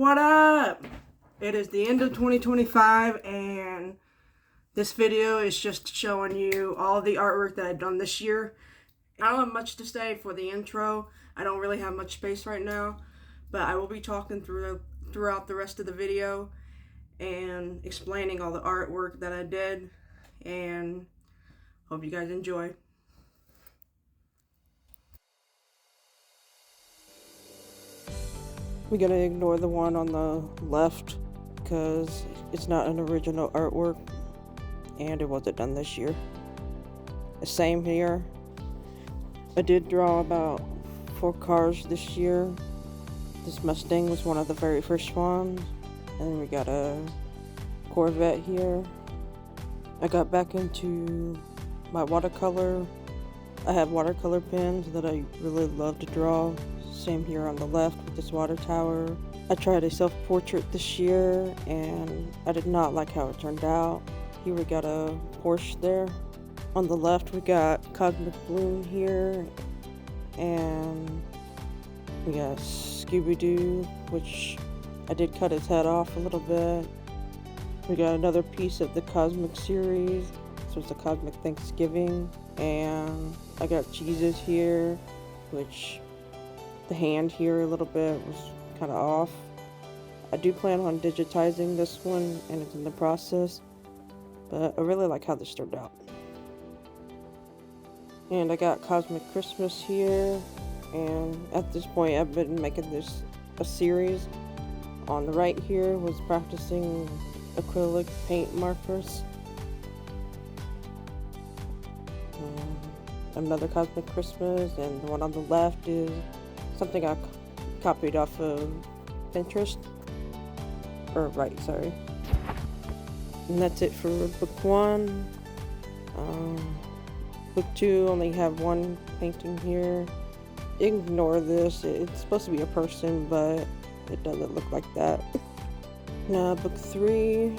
What up? It is the end of 2025 and this video is just showing you all the artwork that I've done this year. I don't have much to say for the intro. I don't really have much space right now, but I will be talking throughout the rest of the video and explaining all the artwork that I did, and hope you guys enjoy. We're gonna ignore the one on the left because it's not an original artwork and it wasn't done this year. Same here. I did draw about 4 cars this year. This Mustang was one of the very first ones, and we got a Corvette here. I got back into my watercolor. I have watercolor pens that I really love to draw. Same here on the left with this water tower. I tried a self-portrait this year and I did not like how it turned out. Here we got a Porsche there. On the left we got Cosmic Bloom here, and we got Scooby-Doo, which I did cut his head off a little bit. We got another piece of the Cosmic series. This was the Cosmic Thanksgiving, and I got Jesus here, which the hand here a little bit was kind of off. I do plan on digitizing this one and it's in the process, but I really like how this turned out. And I got Cosmic Christmas here, and at this point I've been making this a series. On the right here was practicing acrylic paint markers. Another Cosmic Christmas, and the one on the left is something I copied off of Pinterest. Sorry. And that's it for book 1. Book 2 only have one painting here. Ignore this, it's supposed to be a person, but it doesn't look like that. Now book 3,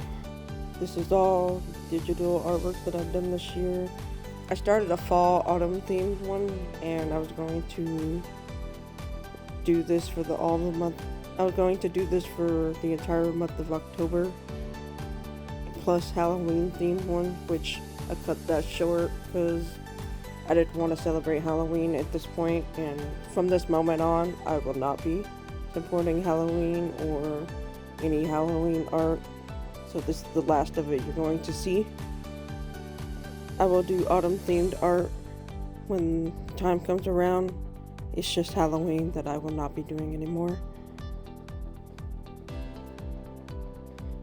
this is all digital artwork that I've done this year. I started a fall autumn themed one, and I was going to do this for all the month. I was going to do this for the entire month of October, plus Halloween themed one, which I cut that short because I didn't want to celebrate Halloween at this point, and from this moment on I will not be supporting Halloween or any Halloween art, so this is the last of it you're going to see. I will do autumn themed art when time comes around. It's just Halloween that I will not be doing anymore.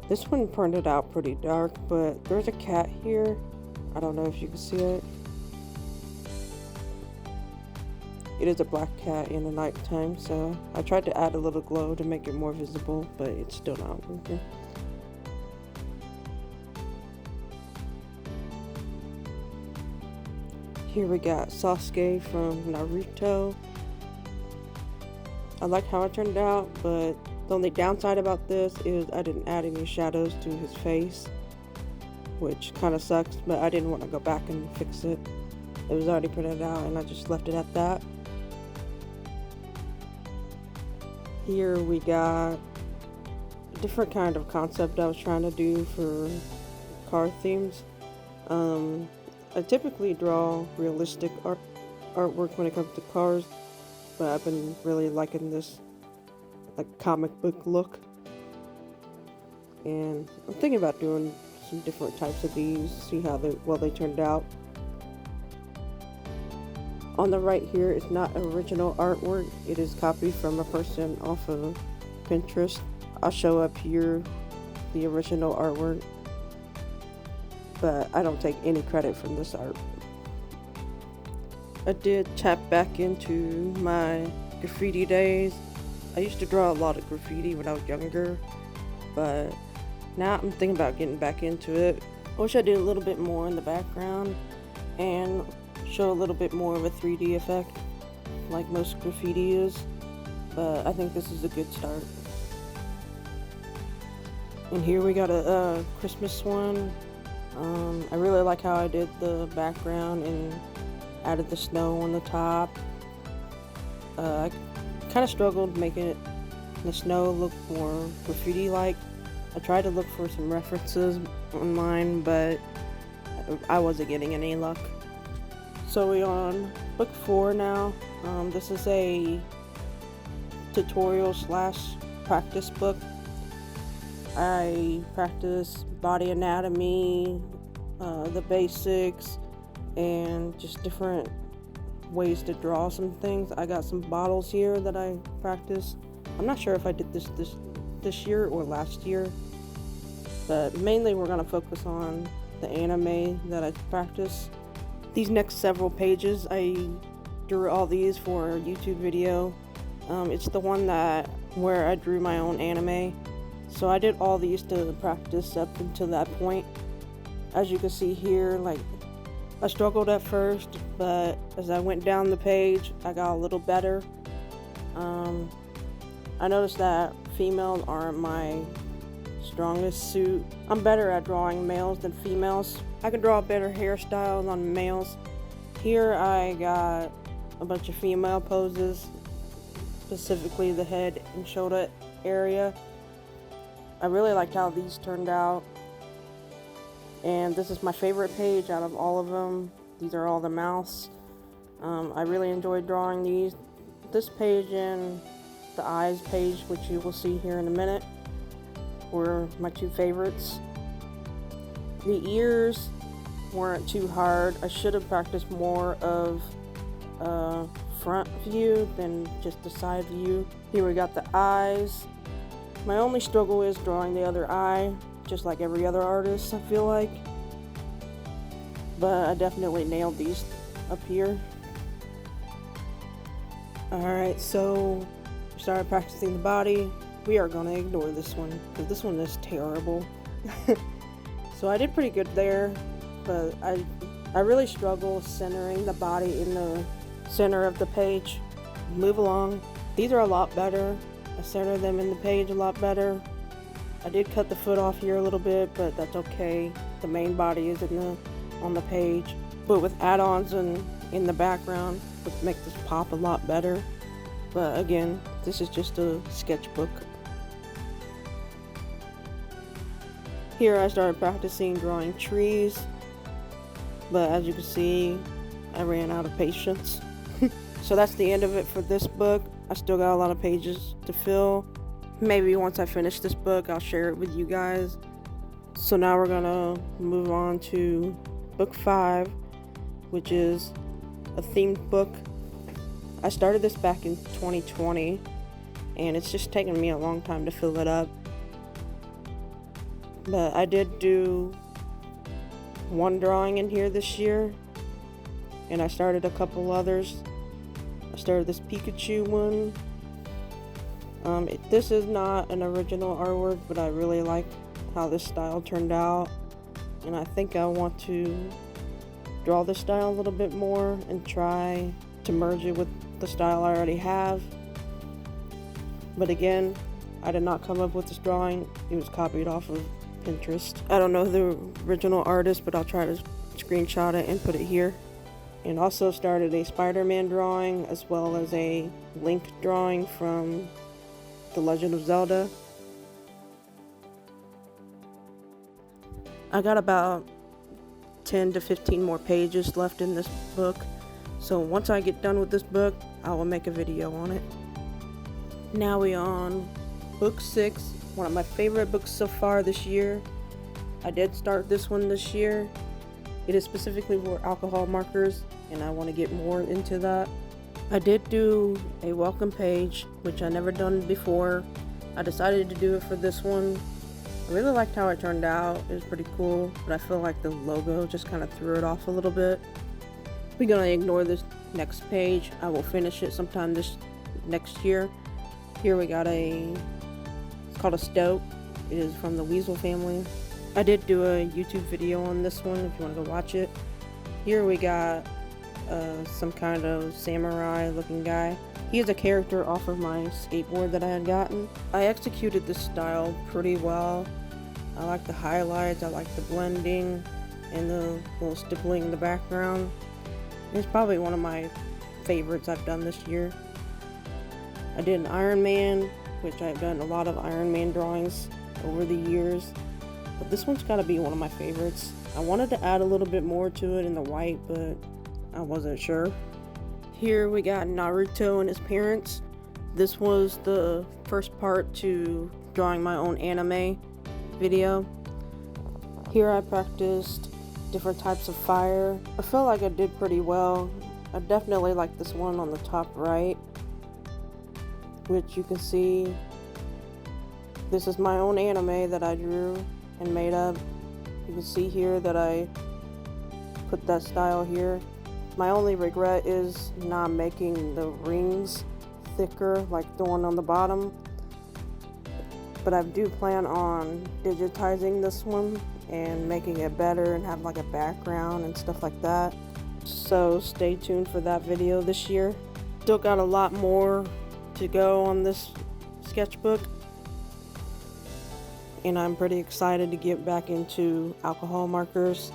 This one turned out pretty dark, but there's a cat here. I don't know if you can see it. It is a black cat in the nighttime, so I tried to add a little glow to make it more visible, but it's still not working. Here we got Sasuke from Naruto. I like how it turned out, but the only downside about this is I didn't add any shadows to his face, which kind of sucks, but I didn't want to go back and fix it. It was already printed out and I just left it at that. Here we got a different kind of concept I was trying to do for car themes. I typically draw realistic artwork when it comes to cars, but I've been really liking this like comic book look, and I'm thinking about doing some different types of these, see how they turned out. On the right here is not original artwork, it is copied from a person off of Pinterest. I'll show up here the original artwork, but I don't take any credit from this art. I did tap back into my graffiti days. I used to draw a lot of graffiti when I was younger, but now I'm thinking about getting back into it. I wish I did a little bit more in the background and show a little bit more of a 3D effect like most graffiti is, but I think this is a good start. And here we got a Christmas one. I really like how I did the background and added the snow on the top. I kind of struggled making it the snow looked more graffiti-like. I tried to look for some references online, but I wasn't getting any luck. So we're on book 4 now. This is a tutorial / practice book. I practice body anatomy, the basics, and just different ways to draw some things. I got some bottles here that I practice. I'm not sure if I did this year or last year, but mainly we're gonna focus on the anime that I practice. These next several pages, I drew all these for a YouTube video. It's the one where I drew my own anime. So I did all these to practice up until that point. As you can see here, like, I struggled at first, but as I went down the page, I got a little better. I noticed that females aren't my strongest suit. I'm better at drawing males than females. I can draw better hairstyles on males. Here I got a bunch of female poses, specifically the head and shoulder area. I really liked how these turned out. And this is my favorite page out of all of them. These are all the mouths. I really enjoyed drawing these. This page and the eyes page, which you will see here in a minute, were my two favorites. The ears weren't too hard. I should have practiced more of front view than just the side view. Here we got the eyes. My only struggle is drawing the other eye, just like every other artist, I feel like. But I definitely nailed these up here. Alright, so we started practicing the body. We are gonna ignore this one, because this one is terrible. So I did pretty good there, but I really struggle centering the body in the center of the page. Move along. These are a lot better. I center them in the page a lot better. I did cut the foot off here a little bit, but that's okay. The main body is on the page. But with add-ons and in the background, would make this pop a lot better. But again, this is just a sketchbook. Here I started practicing drawing trees, but as you can see, I ran out of patience. So that's the end of it for this book. I still got a lot of pages to fill. Maybe once I finish this book, I'll share it with you guys. So now we're gonna move on to book 5, which is a themed book. I started this back in 2020, and it's just taken me a long time to fill it up. But I did do one drawing in here this year, and I started a couple others. I started this Pikachu one. This is not an original artwork, but I really like how this style turned out, and I think I want to draw this style a little bit more and try to merge it with the style I already have. But again, I did not come up with this drawing. It was copied off of Pinterest. I don't know the original artist, but I'll try to screenshot it and put it here. And also started a Spider-Man drawing as well as a Link drawing from The Legend of Zelda. I got about 10 to 15 more pages left in this book, so once I get done with this book, I will make a video on it. Now we on book 6, one of my favorite books so far this year. I did start this one this year. It is specifically for alcohol markers, and I want to get more into that. I did do a welcome page, which I never done before. I decided to do it for this one. I really liked how it turned out. It was pretty cool, but I feel like the logo just kind of threw it off a little bit. We're gonna ignore this next page. I will finish it sometime this next year. Here we got it's called a Stoat. It is from the Weasel family. I did do a YouTube video on this one if you want to go watch it. Here we got some kind of samurai looking guy. He is a character off of my skateboard that I had gotten. I executed this style pretty well. I like the highlights, I like the blending, and the little stippling in the background. It's probably one of my favorites I've done this year. I did an Iron Man which I've done a lot of Iron Man drawings over the years, but this one's got to be one of my favorites. I wanted to add a little bit more to it in the white, but I wasn't sure. Here we got Naruto and his parents. This was the first part to drawing my own anime video. Here I practiced different types of fire. I feel like I did pretty well. I definitely like this one on the top right, which you can see. This is my own anime that I drew and made up. You can see here that I put that style here. My only regret is not making the rings thicker like the one on the bottom, but I do plan on digitizing this one and making it better and have like a background and stuff like that. So stay tuned for that video this year. Still got a lot more to go on this sketchbook, and I'm pretty excited to get back into alcohol markers.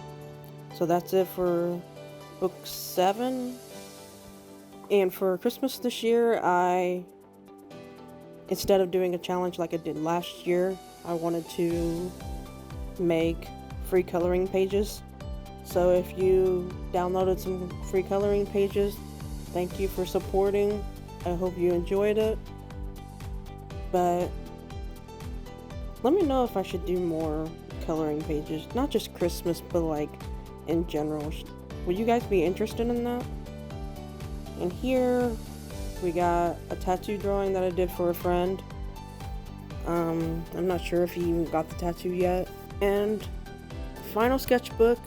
So that's it for book 7. And for Christmas this year, instead of doing a challenge like I did last year, I wanted to make free coloring pages. So if you downloaded some free coloring pages, thank you for supporting. I hope you enjoyed it. But let me know if I should do more coloring pages, not just Christmas, but like in general. Would you guys be interested in that? And here we got a tattoo drawing that I did for a friend. I'm not sure if he even got the tattoo yet. And final sketchbook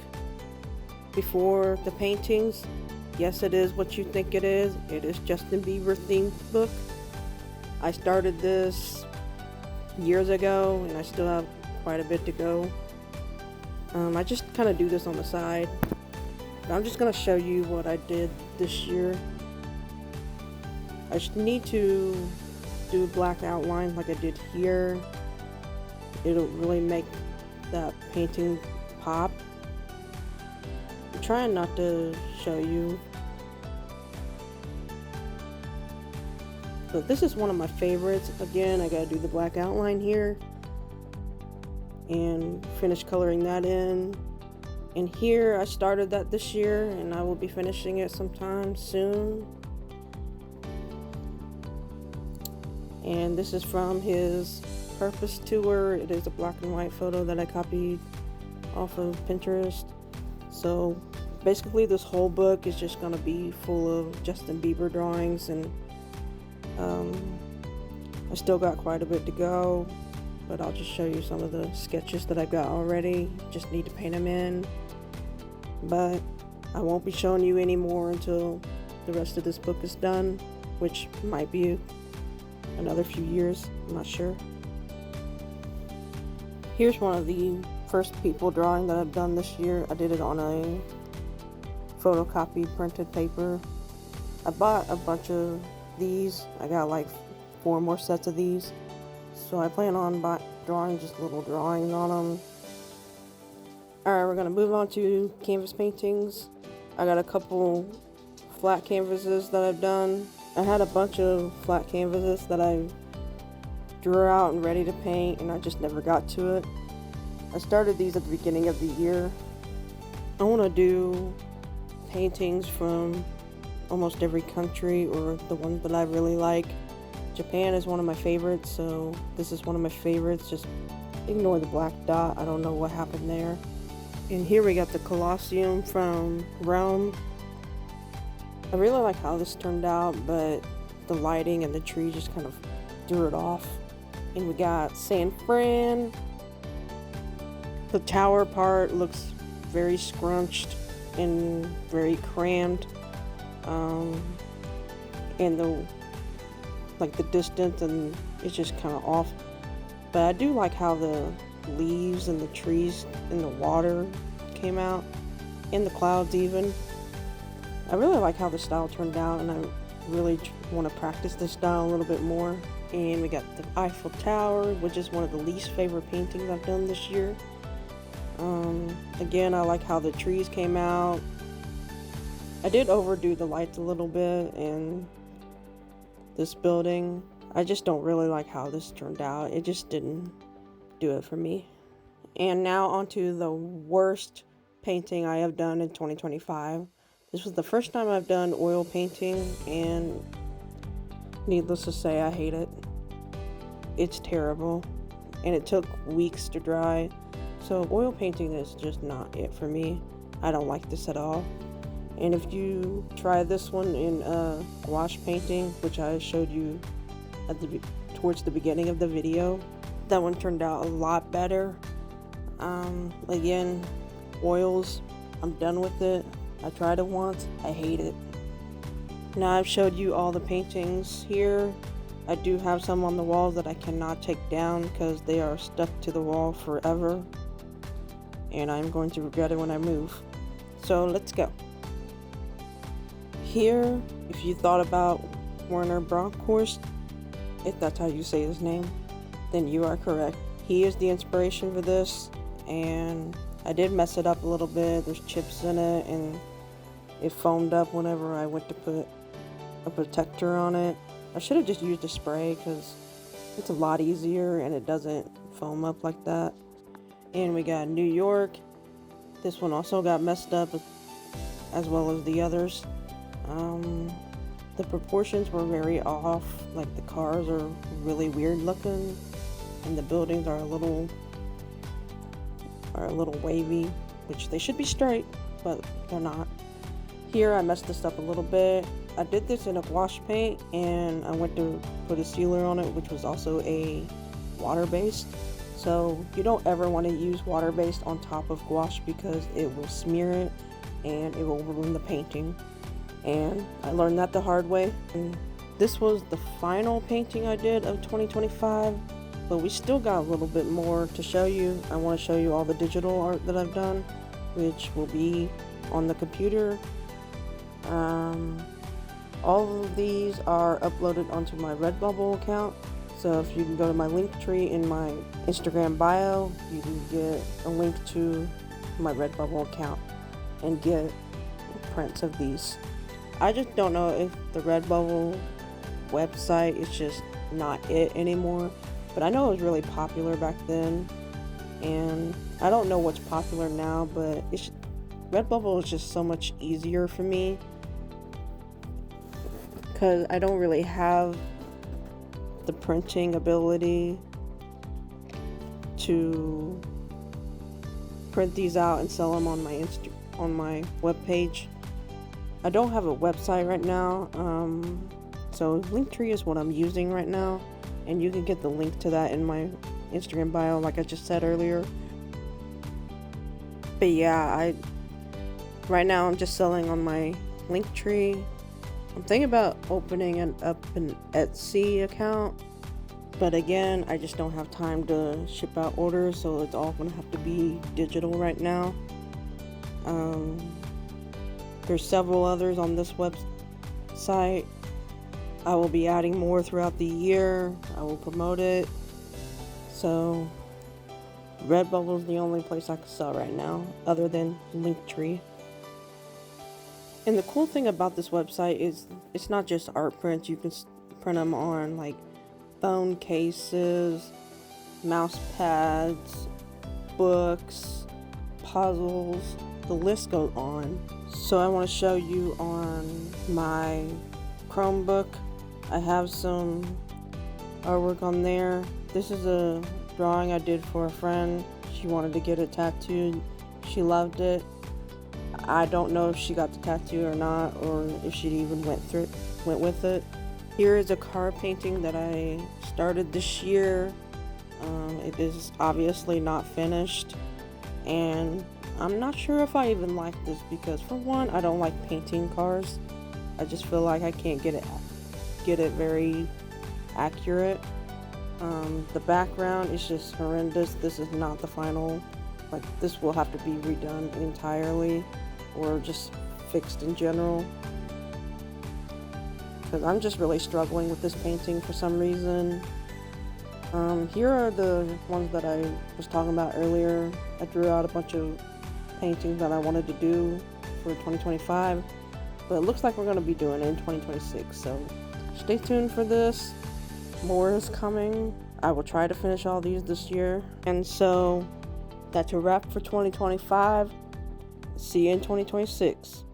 before the paintings. Yes, it is what you think it is. It is Justin Bieber themed book. I started this years ago and I still have quite a bit to go. I just kind of do this on the side. I'm just going to show you what I did this year. I just need to do black outline like I did here. It'll really make that painting pop. I'm trying not to show you, but this is one of my favorites. Again, I gotta do the black outline here and finish coloring that in. And here I started that this year and I will be finishing it sometime soon. And this is from his Purpose tour. It is a black and white photo that I copied off of Pinterest. So basically this whole book is just gonna be full of Justin Bieber drawings, and I still got quite a bit to go, but I'll just show you some of the sketches that I've got already. Just need to paint them in, but I won't be showing you any more until the rest of this book is done, which might be another few years, I'm not sure. Here's one of the first people drawing that I've done this year. I did it on a photocopied printed paper. I bought a bunch of these. I got like 4 more sets of these, so I plan on drawing just little drawings on them. Alright, we're gonna move on to canvas paintings. I got a couple flat canvases that I've done. I had a bunch of flat canvases that I drew out and ready to paint, and I just never got to it. I started these at the beginning of the year. I want to do paintings from almost every country, or the ones that I really like. Japan is one of my favorites, so this is one of my favorites. Just ignore the black dot. I don't know what happened there. And here we got the Colosseum from Rome. I really like how this turned out, but the lighting and the tree just kind of threw it off. And we got San Fran. The tower part looks very scrunched and very crammed. And the distance, and it's just kind of off. But I do like how the leaves and the trees and the water came out, and the clouds even. I really like how the style turned out, and I really want to practice this style a little bit more. And we got the Eiffel Tower, which is one of the least favorite paintings I've done this year. Again, I like how the trees came out. I did overdo the lights a little bit in this building. I just don't really like how this turned out. It just didn't do it for me. And now onto the worst painting I have done in 2025. This was the first time I've done oil painting, and needless to say, I hate it. It's terrible, and it took weeks to dry. So oil painting is just not it for me. I don't like this at all. And if you try this one in gouache painting, which I showed you towards the beginning of the video, that one turned out a lot better. Again, oils, I'm done with it. I tried it once, I hate it. Now I've showed you all the paintings here. I do have some on the walls that I cannot take down because they are stuck to the wall forever, and I'm going to regret it when I move. So let's go. Here, if you thought about Werner Bronkhorst, if that's how you say his name, then you are correct. He is the inspiration for this, and I did mess it up a little bit. There's chips in it, and it foamed up whenever I went to put a protector on it. I should have just used a spray because it's a lot easier and it doesn't foam up like that. And we got New York. This one also got messed up as well as the others. The proportions were very off. Like the cars are really weird looking, and the buildings are a little wavy, which they should be straight, but they're not. Here I messed this up a little bit. I did this in a gouache paint, and I went to put a sealer on it, which was also a water-based. So you don't ever want to use water-based on top of gouache because it will smear it and it will ruin the painting. And I learned that the hard way. And this was the final painting I did of 2025, but we still got a little bit more to show you. I want to show you all the digital art that I've done, which will be on the computer. All of these are uploaded onto my Redbubble account. So if you can go to my link tree in my Instagram bio, you can get a link to my Redbubble account and get prints of these. I just don't know if the Redbubble website is just not it anymore, but I know it was really popular back then, and I don't know what's popular now, but Redbubble is just so much easier for me because I don't really have the printing ability to print these out and sell them on my webpage. I don't have a website right now, so Linktree is what I'm using right now, and you can get the link to that in my Instagram bio, like I just said earlier. But yeah, right now I'm just selling on my Linktree. I'm thinking about opening up an Etsy account, but again, I just don't have time to ship out orders, so it's all gonna have to be digital right now. There's several others on this website. I will be adding more throughout the year. I will promote it. So Redbubble is the only place I can sell right now, other than Linktree. And the cool thing about this website is it's not just art prints. You can print them on like phone cases, mouse pads, books, puzzles, the list goes on. So I want to show you on my Chromebook. I have some artwork on there. This is a drawing I did for a friend. She wanted to get it tattooed. She loved it. I don't know if she got the tattoo or not, or if she even went with it. Here is a car painting that I started this year. It is obviously not finished, and I'm not sure if I even like this because, for one, I don't like painting cars. I just feel like I can't get it very accurate. The background is just horrendous. This is not the final. Like, this will have to be redone entirely, or just fixed in general, because I'm just really struggling with this painting for some reason. Here are the ones that I was talking about earlier. I drew out a bunch of paintings that I wanted to do for 2025, but it looks like we're going to be doing it in 2026, so stay tuned for this. more is coming. I will try to finish all these this year. And so that's a wrap for 2025. See you in 2026.